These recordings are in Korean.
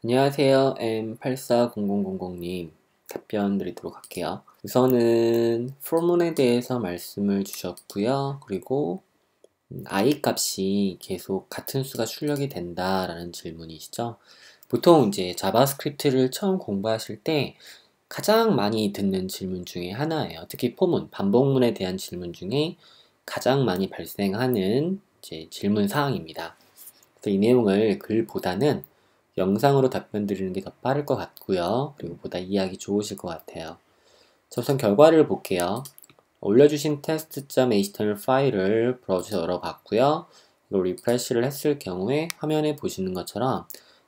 안녕하세요. M840000님 답변 드리도록 할게요. 우선은 포문에 대해서 말씀을 주셨고요. 그리고 i 값이 계속 같은 수가 출력이 된다라는 질문이시죠. 보통 이제 자바스크립트를 처음 공부하실 때 가장 많이 듣는 질문 중에 하나예요. 특히 포문, 반복문에 대한 질문 중에 가장 많이 발생하는 이제 질문 사항입니다. 그래서 이 내용을 글보다는 영상으로 답변 드리는 게 더 빠를 것 같고요. 그리고 보다 이해하기 좋으실 것 같아요. 자, 우선 결과를 볼게요. 올려주신 test.html 파일을 브라우저에서 열어봤고요. 이걸 리프레시를 했을 경우에 화면에 보시는 것처럼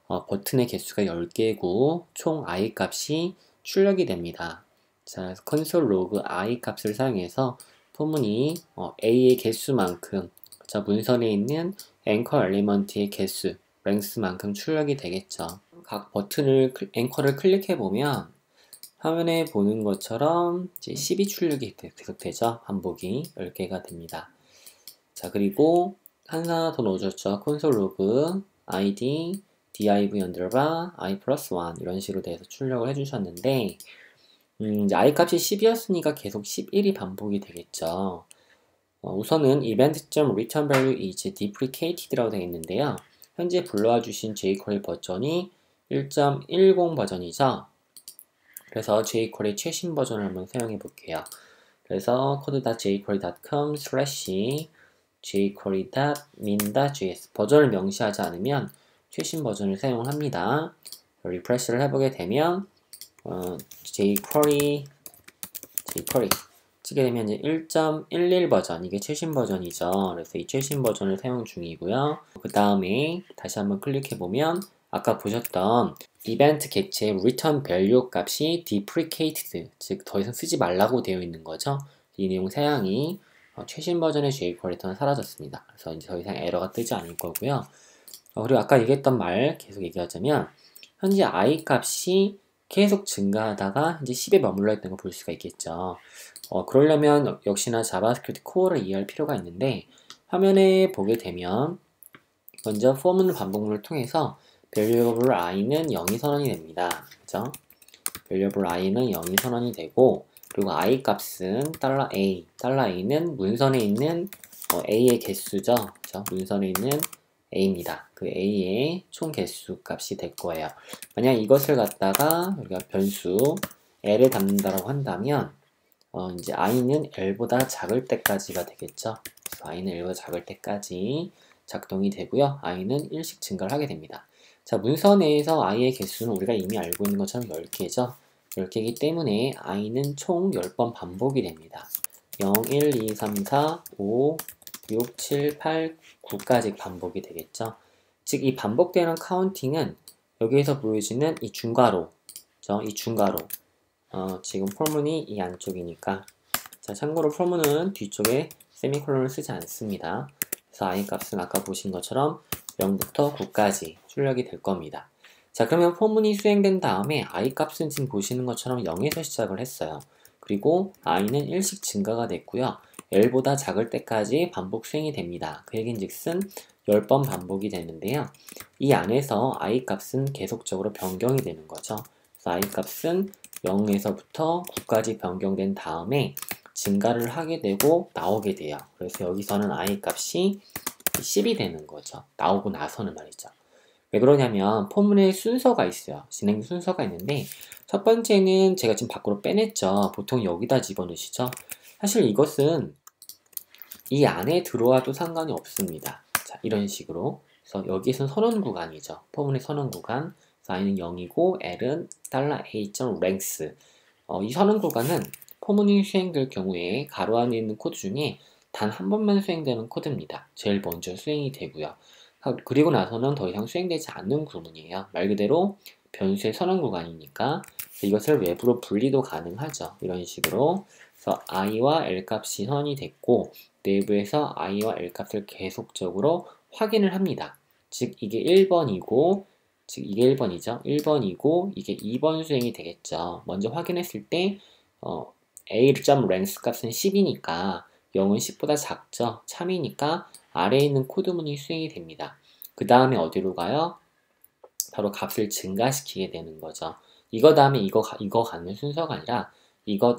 버튼의 개수가 10개고 총 i 값이 출력이 됩니다. 자, console log i 값을 사용해서 포문이 a의 개수만큼 자, 문선에 있는 앵커 엘리먼트의 개수, length만큼 출력이 되겠죠. 각 버튼을 앵커를 클릭해 보면 화면에 보는 것처럼 이제 12 출력이 계속되죠. 반복이 10개가 됩니다. 자, 그리고 하나 더 넣어줬죠. 콘솔 로그 id div underbar i 플러스 1 이런 식으로 돼서 출력을 해주셨는데 이제 i 값이 10이었으니까 계속 11이 반복이 되겠죠. 우선은 event.returnValue is deprecated라고 되어 있는데요. 현재 불러와 주신 jQuery 버전이 1.10 버전이죠. 그래서 jQuery 최신 버전을 한번 사용해 볼게요. 그래서 code.jquery.com jquery.min.js 버전을 명시하지 않으면 최신 버전을 사용을 합니다. 리프레시를 해보게 되면 jQuery 치게 되면 이제 1.11 버전, 이게 최신 버전이죠. 그래서 이 최신 버전을 사용 중이고요. 그 다음에 다시 한번 클릭해 보면 아까 보셨던 이벤트 객체의 return value 값이 deprecated, 즉 더 이상 쓰지 말라고 되어 있는 거죠. 이 내용 사양이 최신 버전의 jQuery에서는 사라졌습니다. 그래서 이제 더 이상 에러가 뜨지 않을 거고요. 그리고 아까 얘기했던 말 계속 얘기하자면 현재 i 값이 계속 증가하다가 이제 10에 머물러 있는 걸 볼 수가 있겠죠. 그러려면 역시나 자바스크립트 코어를 이해할 필요가 있는데 화면에 보게 되면 먼저 포문 반복문을 통해서 variable i는 0이 선언이 됩니다. 그죠? variable i는 0이 선언이 되고 그리고 i 값은 $a, $a는 문선에 있는 a의 개수죠. 그죠? 문선에 있는 a입니다. 그 a의 총 개수 값이 될 거예요. 만약 이것을 갖다가 우리가 변수 l에 담는다라고 한다면 이제 i는 l보다 작을 때까지가 되겠죠. 그래서 i는 l보다 작을 때까지 작동이 되고요. i는 1씩 증가를 하게 됩니다. 자, 문서 내에서 i의 개수는 우리가 이미 알고 있는 것처럼 10개죠. 10개이기 때문에 i는 총 10번 반복이 됩니다. 0, 1, 2, 3, 4, 5, 6, 7, 8, 9까지 반복이 되겠죠. 즉, 이 반복되는 카운팅은 여기에서 보여지는 이 중괄호, 이 중괄호. 지금 폴문이 이 안쪽이니까. 자, 참고로 폴문은 뒤쪽에 세미콜론을 쓰지 않습니다. 그래서 i 값은 아까 보신 것처럼 0부터 9까지 출력이 될 겁니다. 자, 그러면 폴문이 수행된 다음에 i 값은 지금 보시는 것처럼 0에서 시작을 했어요. 그리고 i는 1씩 증가가 됐고요. l보다 작을 때까지 반복 수행이 됩니다. 그 얘긴즉슨 10번 반복이 되는데요. 이 안에서 i 값은 계속적으로 변경이 되는 거죠. 그래서 i 값은 0에서부터 9까지 변경된 다음에 증가를 하게 되고 나오게 돼요. 그래서 여기서는 i 값이 10이 되는 거죠. 나오고 나서는 말이죠. 왜 그러냐면 포문에 순서가 있어요. 진행 순서가 있는데 첫 번째는 제가 지금 밖으로 빼냈죠. 보통 여기다 집어넣으시죠. 사실 이것은 이 안에 들어와도 상관이 없습니다. 자, 이런 식으로. 그래서 여기에서는 선언 구간이죠. 포문의 선언 구간. i는 0이고 l은 $a.length. 이 선언 구간은 포문이 수행될 경우에 가로 안에 있는 코드 중에 단 한 번만 수행되는 코드입니다. 제일 먼저 수행이 되고요. 그리고 나서는 더 이상 수행되지 않는 구문이에요. 말 그대로 변수의 선언 구간이니까 이것을 외부로 분리도 가능하죠. 이런 식으로. 그래서 i와 l 값이 선언이 됐고 내부에서 i와 l 값을 계속적으로 확인을 합니다. 즉 이게 1번이고 즉 이게 1번이죠. 1번이고 이게 2번 수행이 되겠죠. 먼저 확인했을 때 a.length 값은 10이니까 0은 10보다 작죠. 참이니까 아래에 있는 코드문이 수행이 됩니다. 그 다음에 어디로 가요? 바로 값을 증가시키게 되는 거죠. 이거 다음에 이거 가는 순서가 아니라 이것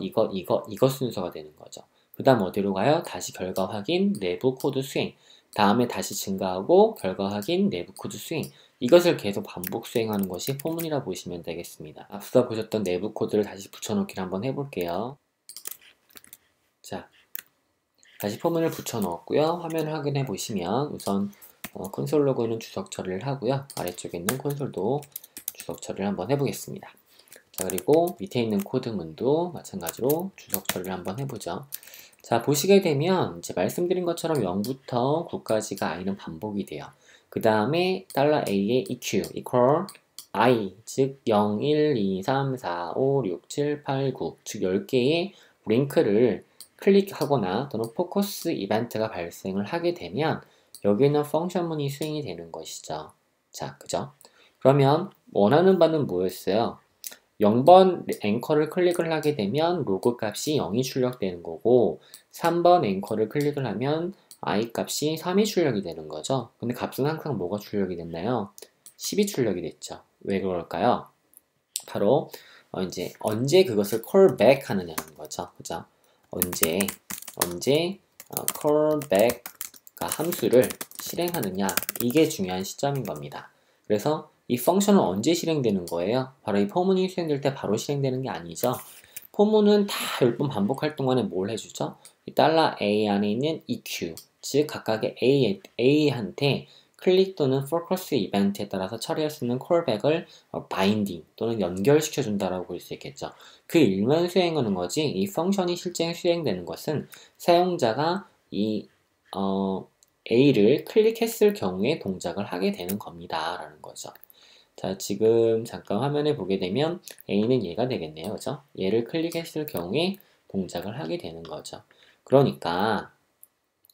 순서가 되는 거죠. 그 다음 어디로 가요? 다시 결과 확인, 내부 코드 수행. 다음에 다시 증가하고 결과 확인, 내부 코드 수행. 이것을 계속 반복 수행하는 것이 포문이라 보시면 되겠습니다. 앞서 보셨던 내부 코드를 다시 붙여넣기를 한번 해볼게요. 자, 다시 포문을 붙여넣었고요. 화면을 확인해 보시면 우선 콘솔 로그는 주석 처리를 하고요. 아래쪽에 있는 콘솔도 주석 처리를 한번 해보겠습니다. 자, 그리고 밑에 있는 코드문도 마찬가지로 주석 처리를 한번 해보죠. 자, 보시게 되면 이제 말씀드린 것처럼 0부터 9까지가 i는 반복이 돼요. 그 다음에 $a의 eq equal i, 즉 0, 1, 2, 3, 4, 5, 6, 7, 8, 9, 즉 10개의 링크를 클릭하거나 또는 포커스 이벤트가 발생을 하게 되면 여기는 펑션문이 수행이 되는 것이죠. 자, 그죠? 그러면 원하는 바는 뭐였어요? 0번 앵커를 클릭을 하게 되면 로그 값이 0이 출력되는 거고 3번 앵커를 클릭을 하면 i 값이 3이 출력이 되는 거죠. 근데 값은 항상 뭐가 출력이 됐나요? 10이 출력이 됐죠. 왜 그럴까요? 바로 이제 언제 그것을 callback 하느냐는 거죠. 그죠? 언제 callback가 함수를 실행하느냐, 이게 중요한 시점인 겁니다. 그래서 이 펑션은 언제 실행되는 거예요? 바로 이 포문이 수행될 때 바로 실행되는 게 아니죠. 포문은 다 10번 반복할 동안에 뭘 해주죠? 이 $a 안에 있는 eq, 즉 각각의 a한테 클릭 또는 포커스 이벤트에 따라서 처리할 수 있는 callback을 바인딩 또는 연결시켜 준다라고 볼 수 있겠죠. 그 일만 수행하는 거지, 이 펑션이 실제 수행되는 것은 사용자가 이 A를 클릭했을 경우에 동작을 하게 되는 겁니다 라는 거죠. 자, 지금 잠깐 화면에 보게 되면 A는 얘가 되겠네요. 그죠? 얘를 클릭했을 경우에 동작을 하게 되는 거죠. 그러니까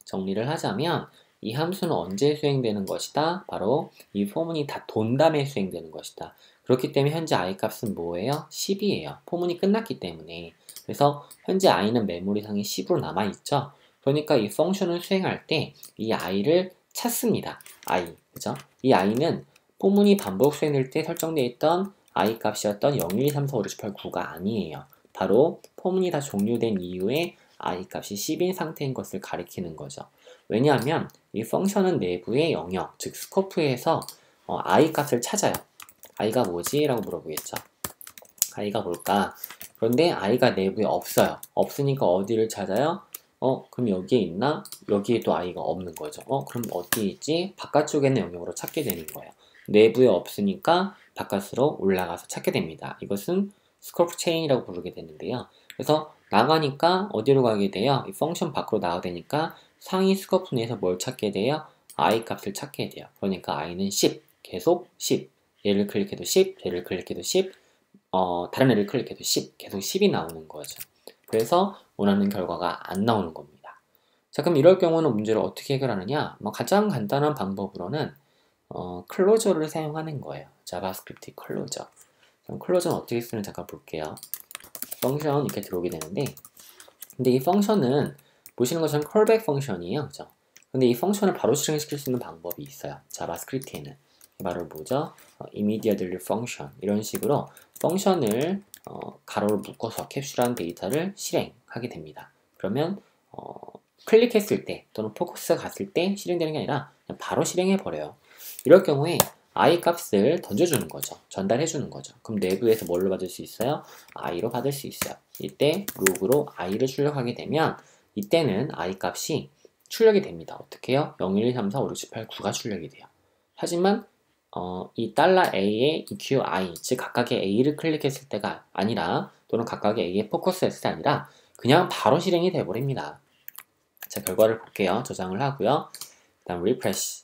정리를 하자면 이 함수는 언제 수행되는 것이다? 바로 이 포문이 다 돈 다음에 수행되는 것이다. 그렇기 때문에 현재 i 값은 뭐예요? 10이에요. 포문이 끝났기 때문에. 그래서 현재 i는 메모리상에 10으로 남아있죠. 그러니까 이 펑션을 수행할 때 이 i를 찾습니다. i, 그죠? 이 i는 포문이 반복 수행될 때 설정되어 있던 i 값이었던 0, 1, 2, 3, 4, 5, 6, 7, 8, 9가 아니에요. 바로 포문이 다 종료된 이후에 i 값이 10인 상태인 것을 가리키는 거죠. 왜냐하면 이 펑션은 내부의 영역, 즉 스코프에서 i 값을 찾아요. i가 뭐지? 라고 물어보겠죠. i가 뭘까? 그런데 i가 내부에 없어요. 없으니까 어디를 찾아요? 그럼 여기에 있나? 여기에도 i가 없는 거죠. 그럼 어디에 있지? 바깥쪽에 있는 영역으로 찾게 되는 거예요. 내부에 없으니까 바깥으로 올라가서 찾게 됩니다. 이것은 스코프 체인이라고 부르게 되는데요. 그래서 나가니까 어디로 가게 돼요? 이 펑션 밖으로 나가야 되니까 상위 스코프 내에서 뭘 찾게 돼요? i 값을 찾게 돼요. 그러니까 i는 10, 계속 10. 얘를 클릭해도 10, 얘를 클릭해도 10, 다른 애를 클릭해도 10, 계속 10이 나오는 거죠. 그래서 원하는 결과가 안 나오는 겁니다. 자, 그럼 이럴 경우는 문제를 어떻게 해결하느냐? 가장 간단한 방법으로는 클로저를 사용하는 거예요. 자바스크립트 클로저. 그럼 클로저는 어떻게 쓰는지 잠깐 볼게요. 펑션 이렇게 들어오게 되는데, 근데 이 펑션은 보시는 것처럼 callback 펑션이에요. 그죠? 근데 이 펑션을 바로 실행시킬 수 있는 방법이 있어요. 자바스크립트에는. 바로 뭐죠? immediately function. 이런 식으로 펑션을 가로로 묶어서 캡슐한 데이터를 실행하게 됩니다. 그러면 클릭했을 때 또는 포커스 갔을 때 실행되는 게 아니라 그냥 바로 실행해 버려요. 이럴 경우에 i 값을 던져주는 거죠. 전달해주는 거죠. 그럼 내부에서 뭘로 받을 수 있어요? i로 받을 수 있어요. 이때 로그로 i를 출력하게 되면 이때는 i 값이 출력이 됩니다. 어떻게 해요? 0, 1, 2, 3, 4, 5, 6, 7, 8, 9가 출력이 돼요. 하지만 이 $a의 eqi, 즉 각각의 a를 클릭했을 때가 아니라 또는 각각의 a에 포커스했을 때 아니라 그냥 바로 실행이 돼버립니다. 자, 결과를 볼게요. 저장을 하고요. 그 다음 refresh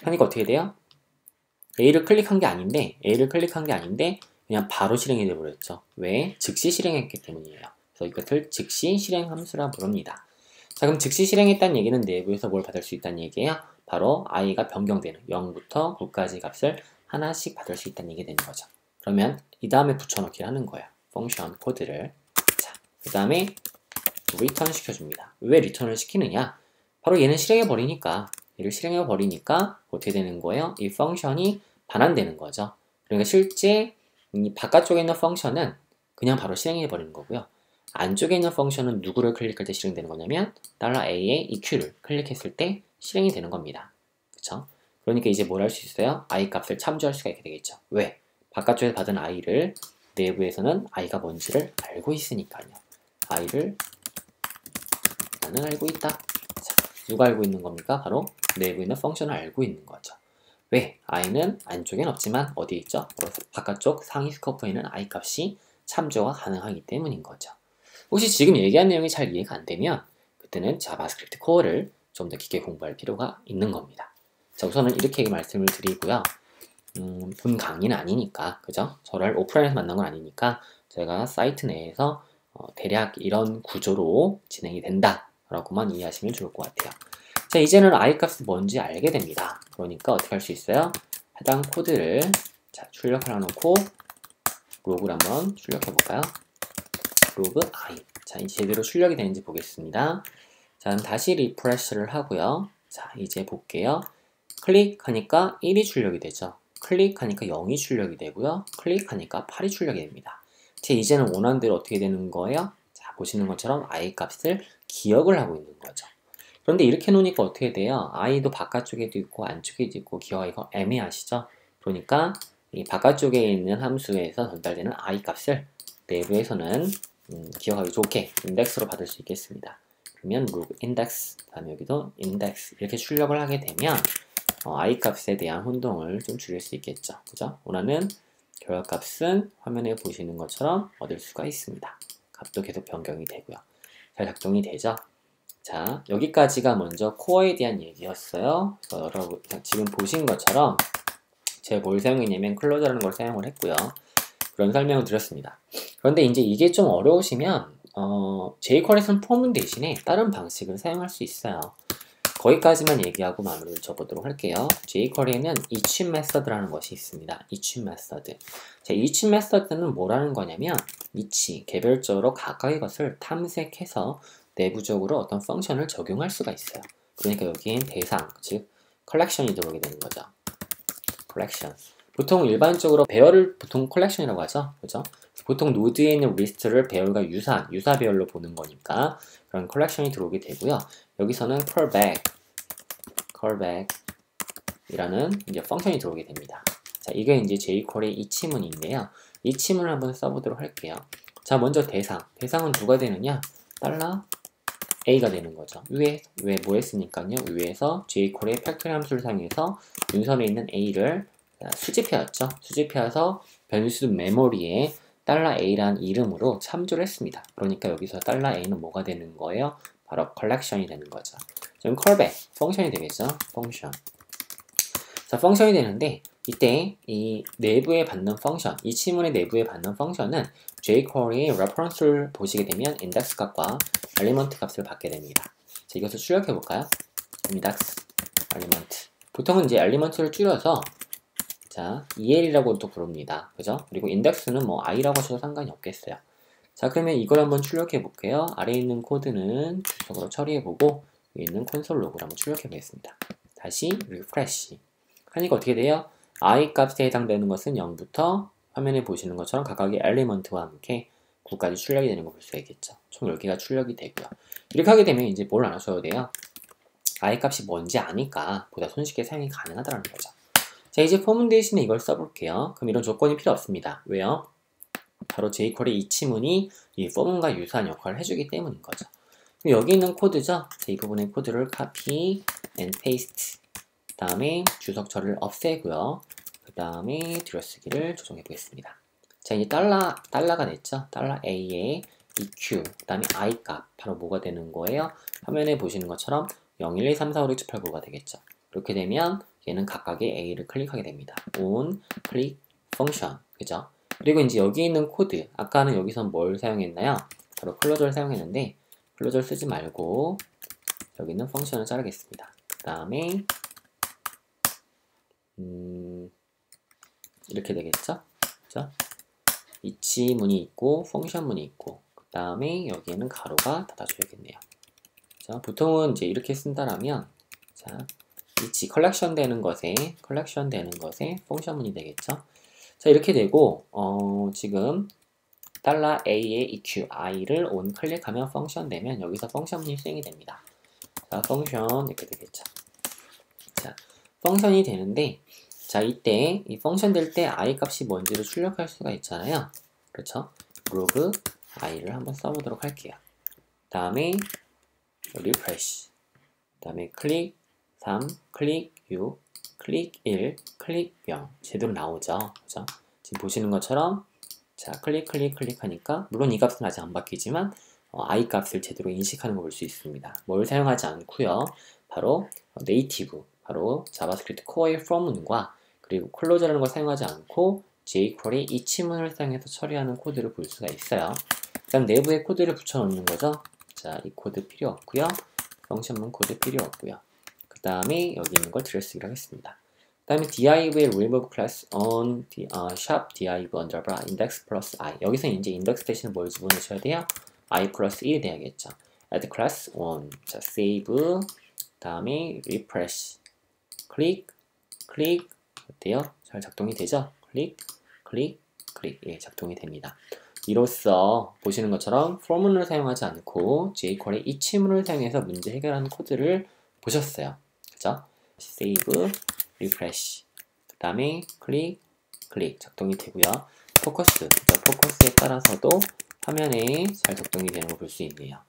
하니까 어떻게 돼요? A를 클릭한 게 아닌데 그냥 바로 실행이 돼버렸죠. 왜? 즉시 실행했기 때문이에요. 그래서 이것을 즉시 실행 함수라 부릅니다. 자, 그럼 즉시 실행했다는 얘기는 내부에서 뭘 받을 수 있다는 얘기예요? 바로 i가 변경되는 0부터 9까지 값을 하나씩 받을 수 있다는 얘기 되는 거죠. 그러면 이 다음에 붙여넣기를 하는 거예요. 펑션 코드를. 자, 그 다음에 리턴 시켜줍니다. 왜 리턴을 시키느냐? 바로 얘는 실행해버리니까 얘를 실행해버리니까 어떻게 되는 거예요? 이 펑션이 반환되는 거죠. 그러니까 실제 이 바깥쪽에 있는 펑션은 그냥 바로 실행해 버리는 거고요. 안쪽에 있는 펑션은 누구를 클릭할 때 실행되는 거냐면 $a의 EQ를 클릭했을 때 실행이 되는 겁니다. 그쵸? 그러니까 이제 뭘 할 수 있어요? i 값을 참조할 수가 있게 되겠죠. 왜? 바깥쪽에서 받은 i를 내부에서는 i가 뭔지를 알고 있으니까요. i를 나는 알고 있다. 자, 누가 알고 있는 겁니까? 바로 내부에 있는 펑션을 알고 있는 거죠. 왜? i는 안쪽엔 없지만 어디에 있죠? 바깥쪽 상위 스코프에는 i 값이 참조가 가능하기 때문인 거죠. 혹시 지금 얘기한 내용이 잘 이해가 안 되면 그때는 자바스크립트 코어를 좀 더 깊게 공부할 필요가 있는 겁니다. 자, 우선은 이렇게 말씀을 드리고요. 본 강의는 아니니까, 그죠? 저를 오프라인에서 만난 건 아니니까 제가 사이트 내에서 대략 이런 구조로 진행이 된다라고만 이해하시면 좋을 것 같아요. 자, 이제는 i 값이 뭔지 알게 됩니다. 그러니까 어떻게 할 수 있어요? 해당 코드를 자, 출력하려 놓고 로그를 한번 출력해 볼까요? 로그 i. 자, 이제 제대로 출력이 되는지 보겠습니다. 자, 다시 리프레시를 하고요. 자, 이제 볼게요. 클릭하니까 1이 출력이 되죠. 클릭하니까 0이 출력이 되고요. 클릭하니까 8이 출력이 됩니다. 제 이제는 원하는 대로 어떻게 되는 거예요? 자, 보시는 것처럼 i 값을 기억을 하고 있는 거죠. 그런데 이렇게 놓으니까 어떻게 돼요? i도 바깥쪽에도 있고 안쪽에도 있고 기억하기가 애매하시죠? 그러니까 이 바깥쪽에 있는 함수에서 전달되는 i 값을 내부에서는 기억하기 좋게 인덱스로 받을 수 있겠습니다. 그러면 loop index, 다음에 여기도 index 이렇게 출력을 하게 되면 i 값에 대한 혼동을 좀 줄일 수 있겠죠. 그죠? 원하는 결과값은 화면에 보시는 것처럼 얻을 수가 있습니다. 값도 계속 변경이 되고요. 잘 작동이 되죠? 자, 여기까지가 먼저 코어에 대한 얘기였어요. 그래서 여러분 지금 보신 것처럼 제가 뭘 사용했냐면 클로저라는 걸 사용을 했고요. 그런 설명을 드렸습니다. 그런데 이제 이게 좀 어려우시면 jQuery에서는 폼 대신에 다른 방식을 사용할 수 있어요. 거기까지만 얘기하고 마무리를 접어보도록 할게요. jQuery에는 each method라는 것이 있습니다. each method. 자, each method는 뭐라는 거냐면 each, 개별적으로 각각의 것을 탐색해서 내부적으로 어떤 펑션을 적용할 수가 있어요. 그러니까 여기엔 대상, 즉 collection이 들어오게 되는 거죠. collection. 보통 일반적으로 배열을 보통 컬렉션이라고 하죠. 그죠? 보통 노드에 있는 리스트를 배열과 유사 배열로 보는 거니까 그런 컬렉션이 들어오게 되고요. 여기서는 callback 이라는 이제 펑션이 들어오게 됩니다. 자, 이게 이제 jQuery 이 치문인데요. 이 치문을 한번 써보도록 할게요. 자, 먼저 대상은 누가 되느냐? $a가 되는 거죠. 왜 뭐 했으니까요? 위에서 jQuery 팩토리 함수를 사용해서 문선에 있는 a를 수집해왔죠. 수집해와서 변수 메모리에 $a라는 이름으로 참조를 했습니다. 그러니까 여기서 $a는 뭐가 되는 거예요? 바로 collection이 되는 거죠. 지금 callback, 펑션이 되겠죠? 펑션. 자, 펑션이 되는데 이때 이 내부에 받는 펑션, 이 치문의 내부에 받는 펑션은 jQuery의 reference를 보시게 되면 index 값과 element 값을 받게 됩니다. 자, 이것을 출력해 볼까요? index, element. 보통은 이제 element를 줄여서 자, EL이라고 또 부릅니다. 그죠? 그리고 index는 뭐 i라고 하셔도 상관이 없겠어요. 자, 그러면 이걸 한번 출력해 볼게요. 아래에 있는 코드는 주석으로 처리해 보고 위에 있는 콘솔 로그를 한번 출력해 보겠습니다. 다시 refresh. 하니까 어떻게 돼요? i 값에 해당되는 것은 0부터 화면에 보시는 것처럼 각각의 엘리먼트와 함께 9까지 출력이 되는 거 볼 수가 있겠죠. 총 10개가 출력이 되고요. 이렇게 하게 되면 이제 뭘 안 하셔도 돼요? i 값이 뭔지 아니까 보다 손쉽게 사용이 가능하다는 거죠. 자, 이제 폼 대신에 이걸 써볼게요. 그럼 이런 조건이 필요 없습니다. 왜요? 바로 jQuery 이 치문이 이 폼과 유사한 역할을 해주기 때문인 거죠. 그럼 여기 있는 코드죠? 자, 이 부분의 코드를 copy and paste. 그 다음에 주석처를 없애고요. 그 다음에 들여쓰기를 조정해 보겠습니다. 자, 이제 달러가 됐죠? $a의 EQ, 그 다음에 i 값, 바로 뭐가 되는 거예요? 화면에 보시는 것처럼 0, 1, 2, 3, 4, 5, 6, 7, 8, 9가 되겠죠. 이렇게 되면 얘는 각각의 a를 클릭하게 됩니다. on, click, function, 그죠? 그리고 이제 여기 있는 코드, 아까는 여기서 뭘 사용했나요? 바로 클로저를 사용했는데 클로저를 쓰지 말고 여기 있는 펑션을 자르겠습니다. 그 다음에 이렇게 되겠죠? 그죠? each 문이 있고 펑션 문이 있고 그 다음에 여기에는 가로가 닫아줘야겠네요. 자, 보통은 이제 이렇게 쓴다라면 자, each 컬렉션 되는 것에 펑션문이 되겠죠. 자, 이렇게 되고 지금 $a의 eq i를 on 클릭하면 펑션 되면 여기서 펑션문이 수행이 됩니다. 자, 펑션 이렇게 되겠죠. 자, 펑션이 되는데 자, 이때 이 펑션 될 때 i 값이 뭔지를 출력할 수가 있잖아요. 그렇죠? log i를 한번 써보도록 할게요. 다음에 refresh, 다음에 클릭 3, 클릭 6, 클릭 1, 클릭 0 제대로 나오죠. 그죠? 지금 보시는 것처럼 자, 클릭하니까 물론 이 값은 아직 안 바뀌지만 i 값을 제대로 인식하는 걸 볼 수 있습니다. 뭘 사용하지 않고요. 바로 네이티브, 바로 자바스크립트 코어의 from과 그리고 클로저라는 걸 사용하지 않고 jQuery 이 치문을 사용해서 처리하는 코드를 볼 수가 있어요. 그다음 내부에 코드를 붙여놓는 거죠. 자, 이 코드 필요 없고요. 펑션문 코드 필요 없고요. 그 다음에 여기 있는 걸 들여쓰기로 하겠습니다. 그 다음에 div의 remove class on shop div underbar index plus i. 여기서 이제 인덱스 대신에 뭘 집어넣으셔야 돼요? i 플러스 1이 돼야겠죠. add class on. 자, save. 그 다음에 refresh. 클릭. 어때요? 잘 작동이 되죠? 클릭. 예, 작동이 됩니다. 이로써 보시는 것처럼 form문을 사용하지 않고 jQuery 이 치문을 사용해서 문제 해결하는 코드를 보셨어요. 그죠? save, refresh, 그 다음에 클릭 작동이 되고요. 포커스에 따라서도 화면에 잘 작동이 되는 걸 볼 수 있네요.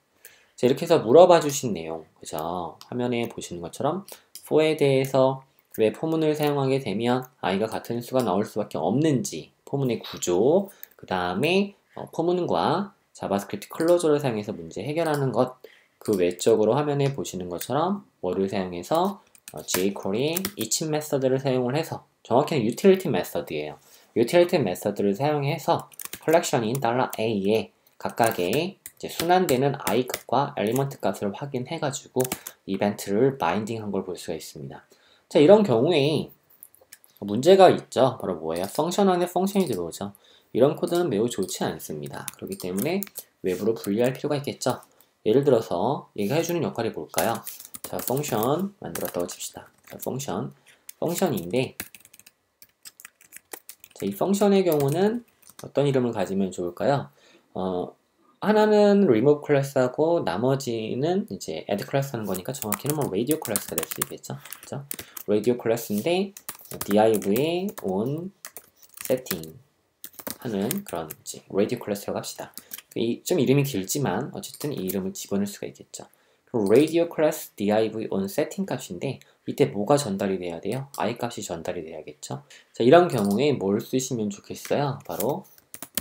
자, 이렇게 해서 물어봐 주신 내용, 그죠? 화면에 보시는 것처럼 for에 대해서 왜 포문을 사용하게 되면 i가 같은 수가 나올 수밖에 없는지, 포문의 구조, 그 다음에 포문과 자바스크립트 클로저를 사용해서 문제 해결하는 것, 그 외적으로 화면에 보시는 것처럼 뭐를 사용해서 jQuery each 메서드를 사용을 해서 정확히는 utility 메서드예요. utility 메서드를 사용해서 컬렉션인 $a에 각각의 이제 순환되는 i 값과 엘리먼트 값을 확인해가지고 이벤트를 바인딩한 걸 볼 수가 있습니다. 자, 이런 경우에 문제가 있죠. 바로 뭐예요? 펑션 안에 펑션이 들어오죠. 이런 코드는 매우 좋지 않습니다. 그렇기 때문에 외부로 분리할 필요가 있겠죠. 예를 들어서 얘가 해주는 역할이 뭘까요? 자, 펑션 만들었다고 칩시다. 자, 펑션인데 자, 이 펑션의 경우는 어떤 이름을 가지면 좋을까요? 하나는 remove class하고 나머지는 이제 add class 하는 거니까 정확히는 뭐 radio class가 될 수 있겠죠. 그죠? radio class인데 div의 on setting 하는 그런 이제 radio class라고 합시다. 좀 이름이 길지만 어쨌든 이 이름을 집어넣을 수가 있겠죠. radio class div on setting 값인데 이때 뭐가 전달이 돼야 돼요? i 값이 전달이 돼야겠죠. 자, 이런 경우에 뭘 쓰시면 좋겠어요? 바로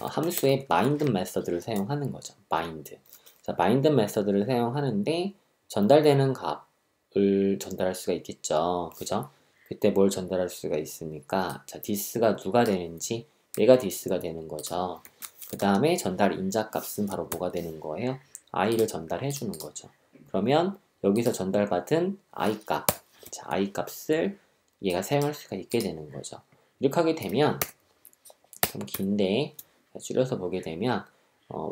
함수의 bind 메서드를 사용하는 거죠. bind. 자, bind 메서드를 사용하는데 전달되는 값을 전달할 수가 있겠죠. 그죠? 그때 뭘 전달할 수가 있습니까? 자, this가 누가 되는지 얘가 this가 되는 거죠. 그 다음에 전달 인자값은 바로 뭐가 되는 거예요? i를 전달해 주는 거죠. 그러면 여기서 전달받은 i 값, 자, i 값을 얘가 사용할 수가 있게 되는 거죠. 이렇게 하게 되면 좀 긴데 줄여서 보게 되면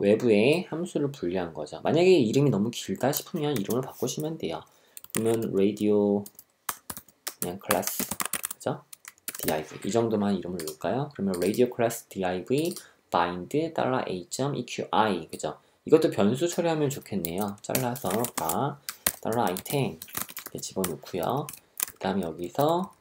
외부에 함수를 분리한 거죠. 만약에 이름이 너무 길다 싶으면 이름을 바꾸시면 돼요. 그러면 radio 그냥 class, 그죠? div 이 정도만 이름을 넣을까요? 그러면 radio class div bind $a.eqi, 그죠? 이것도 변수 처리하면 좋겠네요. 잘라서 $item 이렇게 집어넣고요. 그 다음에 여기서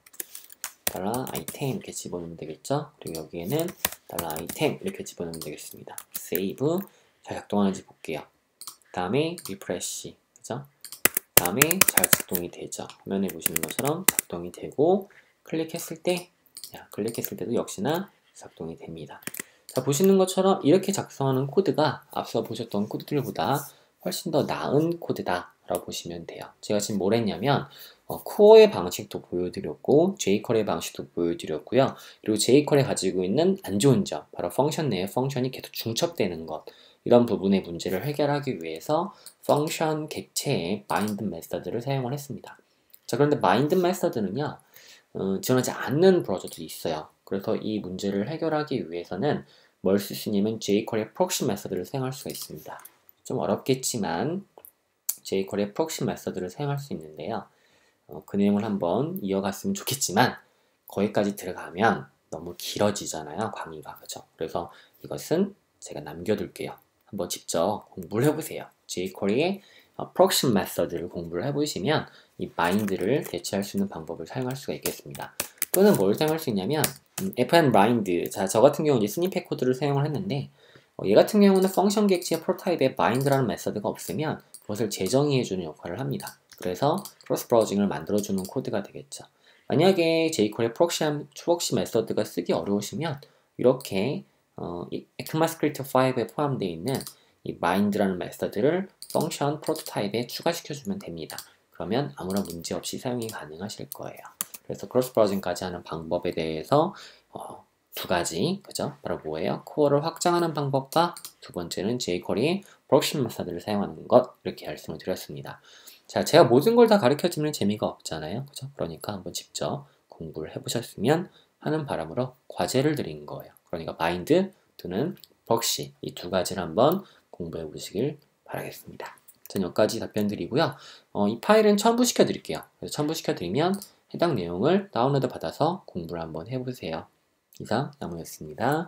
$item 이렇게 집어넣으면 되겠죠? 그리고 여기에는 $item 이렇게 집어넣으면 되겠습니다. save. 잘 작동하는지 볼게요. 그 다음에 refresh, 그죠? 그 다음에 잘 작동이 되죠. 화면에 보시는 것처럼 작동이 되고 클릭했을 때도 역시나 작동이 됩니다. 자, 보시는 것처럼 이렇게 작성하는 코드가 앞서 보셨던 코드들보다 훨씬 더 나은 코드다 라고 보시면 돼요. 제가 지금 뭘 했냐면 코어의 방식도 보여드렸고 jQuery 방식도 보여드렸고요. 그리고 jQuery 가지고 있는 안 좋은 점, 바로 펑션 내에 펑션이 계속 중첩되는 것, 이런 부분의 문제를 해결하기 위해서 펑션 객체의 bind 메서드를 사용을 했습니다. 자, 그런데 bind 메서드는요 지원하지 않는 브라우저도 있어요. 그래서 이 문제를 해결하기 위해서는 뭘 쓸 수 있냐면 jQuery proxy 메서드를 사용할 수가 있습니다. 좀 어렵겠지만 jQuery proxy 메서드를 사용할 수 있는데요. 그 내용을 한번 이어갔으면 좋겠지만 거기까지 들어가면 너무 길어지잖아요, 강의가. 그죠? 그래서 이것은 제가 남겨둘게요. 한번 직접 공부를 해보세요. jQuery의 proxy method를 공부를 해보시면 이 bind를 대체할 수 있는 방법을 사용할 수가 있겠습니다. 또는 뭘 사용할 수 있냐면 fn bind. 자, 저 같은 경우는 이제 스니펫 코드를 사용을 했는데 얘 같은 경우는 펑션 객체의 프로타입에 bind라는 메서드가 없으면 그것을 재정의해주는 역할을 합니다. 그래서 크로스 브라우징을 만들어주는 코드가 되겠죠. 만약에 jQuery 프록시 메서드가 쓰기 어려우시면 이렇게 이 ECMAScript 5에 포함되어 있는 이 bind라는 메서드를 펑션 프로토타입에 추가시켜주면 됩니다. 그러면 아무런 문제 없이 사용이 가능하실 거예요. 그래서 크로스 브라우징까지 하는 방법에 대해서 두 가지, 그죠? 바로 뭐예요? 코어를 확장하는 방법과 두 번째는 jQuery의 프록시 메서드를 사용하는 것, 이렇게 말씀을 드렸습니다. 자, 제가 모든 걸 다 가르쳐주면 재미가 없잖아요. 그죠? 그러니까 한번 직접 공부를 해보셨으면 하는 바람으로 과제를 드린 거예요. 그러니까 바인드 또는 벅시 이 두 가지를 한번 공부해 보시길 바라겠습니다. 전 여기까지 답변 드리고요. 이 파일은 첨부시켜 드릴게요. 그래서 첨부시켜 드리면 해당 내용을 다운로드 받아서 공부를 한번 해보세요. 이상 나무였습니다.